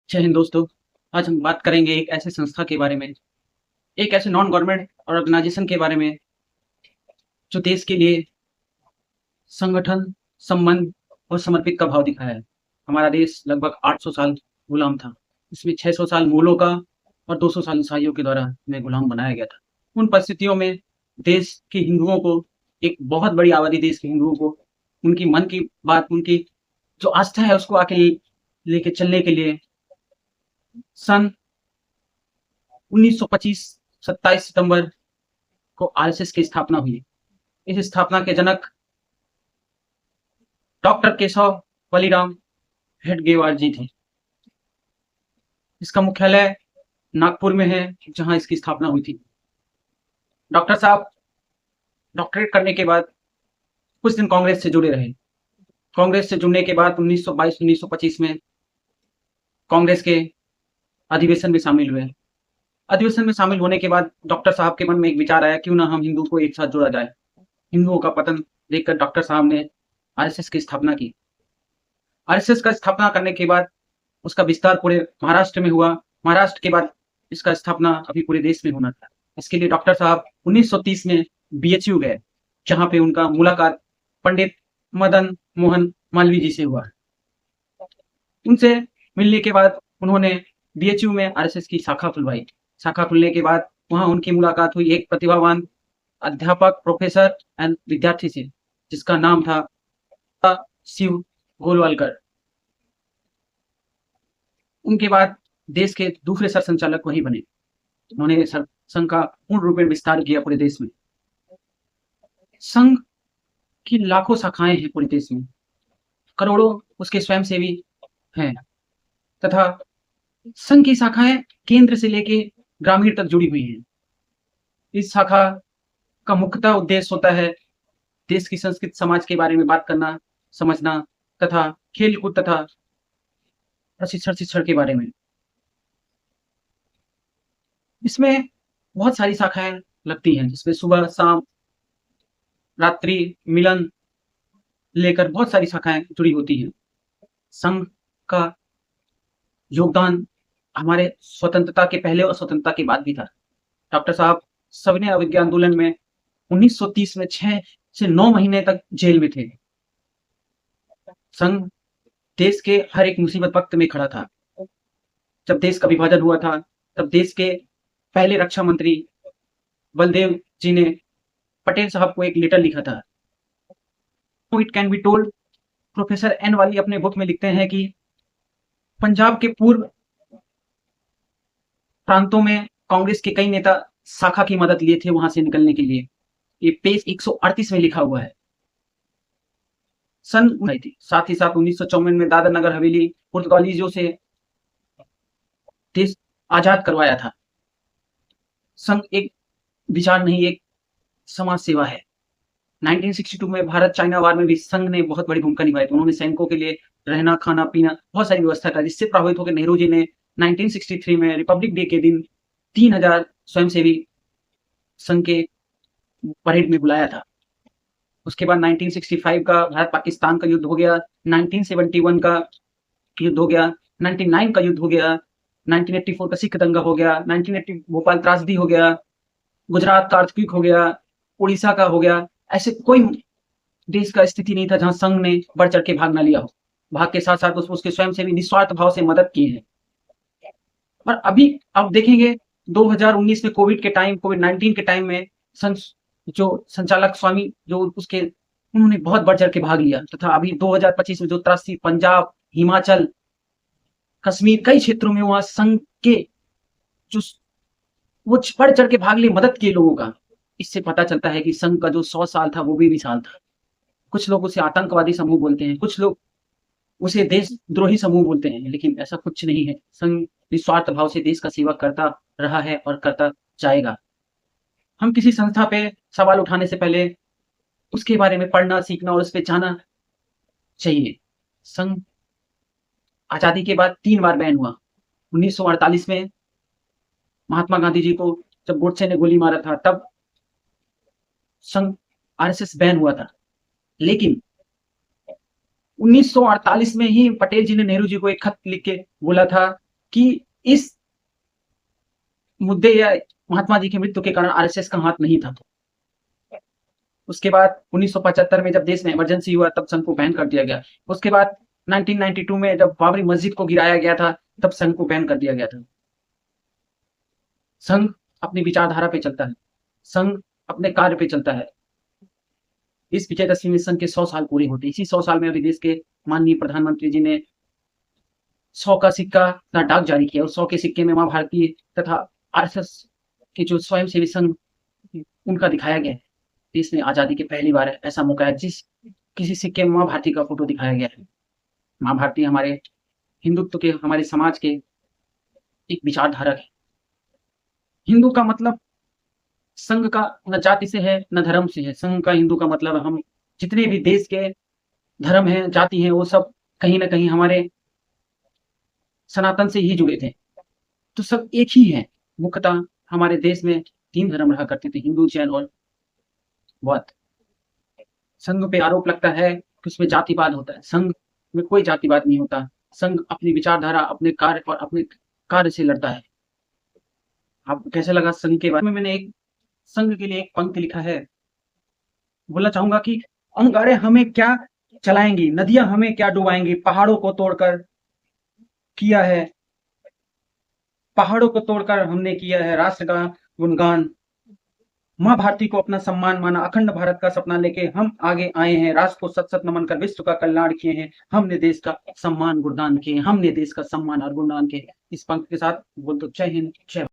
जय हिंद दोस्तों। आज हम बात करेंगे एक ऐसे संस्था के बारे में, एक ऐसे नॉन गवर्नमेंट ऑर्गेनाइजेशन के बारे में जो देश के लिए संगठन, संबंध और समर्पित का भाव दिखाया है। हमारा देश लगभग 800 साल गुलाम था। इसमें 600 साल मूलों का और 200 साल ईसाइयों के द्वारा हमें गुलाम बनाया गया था। उन परिस्थितियों में देश के हिंदुओं को, एक बहुत बड़ी आबादी देश के हिंदुओं को, उनकी मन की बात, उनकी जो आस्था है उसको आगे लेके चलने के लिए सन 1925 27 सितंबर को आरएसएस की स्थापना हुई। इस स्थापना के जनक डॉक्टर केशव बलिराम हेडगेवार जी थे। इसका मुख्यालय नागपुर में है, जहां इसकी स्थापना हुई थी। डॉक्टर साहब डॉक्टरेट करने के बाद कुछ दिन कांग्रेस से जुड़े रहे। कांग्रेस से जुड़ने के बाद 1922-1925 में कांग्रेस के अधिवेशन में शामिल हुए। अधिवेशन में शामिल होने के बाद डॉक्टर साहब के मन में एक विचार आया, क्यों ना हम हिंदू को एक साथ जोड़ा जाए। हिंदुओं का पतन देखकर डॉक्टर साहब ने आरएसएस की स्थापना की। आरएसएस का स्थापना करने के बाद उसका विस्तार पूरे महाराष्ट्र में हुआ। महाराष्ट्र के बाद इसका स्थापना अभी पूरे देश में होना था। इसके लिए डॉक्टर साहब 1930 में बीएचयू गए, जहां पे उनका मुलाकात पंडित मदन मोहन मालवीय जी से हुआ। उनसे मिलने के बाद उन्होंने बीएचयू में आरएसएस की शाखा खुलवाई। शाखा खुलने के बाद वहां उनकी मुलाकात हुई एक प्रतिभावान अध्यापक, प्रोफेसर एंड विद्यार्थी से, जिसका नाम था शिव गोलवालकर। उनके बाद देश के दूसरे सरसंचालक वही बने। उन्होंने संघ का पूर्ण रूप में विस्तार किया पूरे देश में। संघ की लाखों शाखाएं हैं पूरे देश में, करोड़ों उसके स्वयंसेवी हैं, तथा संघ की शाखाएं केंद्र से लेके ग्रामीण तक जुड़ी हुई हैं। इस शाखा का मुख्यतः उद्देश्य होता है देश की संस्कृति समाज के बारे में बात करना, समझना, तथा खेल कूद तथा शिक्षण के बारे में। इसमें बहुत सारी शाखाएं लगती हैं, जिसमें सुबह शाम रात्रि मिलन लेकर बहुत सारी शाखाएं जुड़ी होती हैं। संघ का योगदान हमारे स्वतंत्रता के पहले और स्वतंत्रता के बाद भी था। डॉक्टर साहब सविनय अवज्ञा आंदोलन में 1930 में 6 से 9 महीने तक जेल में थे। संघ देश के हर एक मुसीबत वक्त में खड़ा था। जब देश का विभाजन हुआ था, तब देश के पहले रक्षा मंत्री बलदेव जी ने पटेल साहब को एक लेटर लिखा था। It can be told, professor N वाली अपने बुक में लिखते हैं कि पंजाब के पूर्व प्रांतों में कांग्रेस के कई नेता शाखा की मदद लिए थे वहां से निकलने के लिए। ये पेज 138 में लिखा हुआ है। सन थी। साथ ही साथ 1954 में दादर नगर हवेली पुर्तगालियों से देश आजाद करवाया था। संघ एक विचार नहीं, एक समाज सेवा है। 1962 में भारत चाइना वार में भी संघ ने बहुत बड़ी भूमिका निभाई थी। उन्होंने सैनिकों के लिए रहना, खाना, पीना बहुत सारी व्यवस्था करी, जिससे प्रभावित होकर नेहरू जी ने 1963 में रिपब्लिक डे के दिन 3000 स्वयंसेवी संघ के परेड में बुलाया था। उसके बाद 1965 का भारत पाकिस्तान का युद्ध हो गया, 1971 का युद्ध हो गया, 99 का युद्ध हो गया, 1984 का सिख दंगा हो गया, 1980 भोपाल त्रासदी हो गया, गुजरात का अर्थक्वेक हो गया, उड़ीसा का हो गया। ऐसे कोई देश का स्थिति नहीं था जहां संघ ने बढ़ चढ़ के भाग ना लिया हो। भाग के साथ साथ उसके स्वयंसेवी निस्वार्थ भाव से मदद किए हैं। और अभी आप देखेंगे 2019 में कोविड-19 के टाइम में जो संचालक स्वामी जो उसके उन्होंने बहुत बढ़ चढ़ के भाग लिया, तथा अभी 2025 में जो त्रासदी पंजाब, हिमाचल, कश्मीर कई क्षेत्रों में वहां संघ के जो वो बढ़ चढ़ के भाग लिए, मदद किए लोगों का। इससे पता चलता है कि संघ का जो 100 साल था वो भी विशाल था। कुछ लोग उसे आतंकवादी समूह बोलते हैं, कुछ लोग उसे देशद्रोही समूह बोलते हैं, लेकिन ऐसा कुछ नहीं है। संघ निस्वार्थ भाव से देश का सेवा करता रहा है और करता जाएगा। हम किसी संस्था पे सवाल उठाने से पहले उसके बारे में पढ़ना, सीखना और उस पे जाना चाहिए। संघ आजादी के बाद 3 बार बैन हुआ। 1948 में महात्मा गांधी जी को जब गोडसे ने गोली मारा था, तब संघ आरएसएस बैन हुआ था। लेकिन 1948 में ही पटेल जी ने नेहरू जी को एक खत लिख के बोला था कि इस मुद्दे या महात्मा जी की मृत्यु के कारण आरएसएस का हाथ नहीं था। उसके बाद 1975 में जब देश में इमरजेंसी हुआ तब संघ को बैन कर दिया गया। उसके बाद 1992 में जब बाबरी मस्जिद को गिराया गया था तब संघ को बैन कर दिया गया था। संघ अपनी विचारधारा पे चलता है, संघ अपने कार्य पे चलता है। इस विजयदशमी में संघ के 100 साल पूरे होते हैं। इसी 100 साल में अभी देश के माननीय प्रधानमंत्री जी ने 100 का सिक्का का डाक जारी किया। उस 100 के सिक्के में मां भारती तथा आरएसएस के जो स्वयंसेवी संघ उनका दिखाया गया है। देश में आजादी के पहली बार ऐसा मौका है जिस किसी सिक्के में मां भारती का फोटो दिखाया गया है। मां भारती हमारे हिंदुत्व के, हमारे समाज के एक विचारधारक है। हिंदू का मतलब संघ का न जाति से है न धर्म से है। संघ का हिंदू का मतलब हम जितने भी देश के धर्म हैं, जाति हैं, वो सब कहीं ना कहीं हमारे सनातन से ही जुड़े थे, तो सब एक ही है। मुख्यतः हमारे देश में 3 धर्म रहा करते थे, हिंदू, जैन और बौद्ध। संघ पे आरोप लगता है कि उसमें जातिवाद होता है। संघ में कोई जातिवाद नहीं होता। संघ अपनी विचारधारा, अपने कार्य और अपने कार्य से लड़ता है। आपको कैसे लगा संघ के बारे में? मैंने एक संघ के लिए एक पंक्ति लिखा है। बोलना चाहूंगा कि अंगारे हमें क्या चलाएंगी, नदियां हमें क्या डुबाएंगी, पहाड़ों को तोड़कर किया है, पहाड़ों को तोड़कर हमने किया है राष्ट्र का गुणगान। मां भारती को अपना सम्मान माना, अखंड भारत का सपना लेके हम आगे आए हैं। राष्ट्र को सत सत नमन कर विश्व का कल्याण किए हैं। हमने देश का सम्मान गुणगान किए, हमने देश का सम्मान और गुणगान किए। इस पंक्ति के साथ बोल दो जय हिंद, जय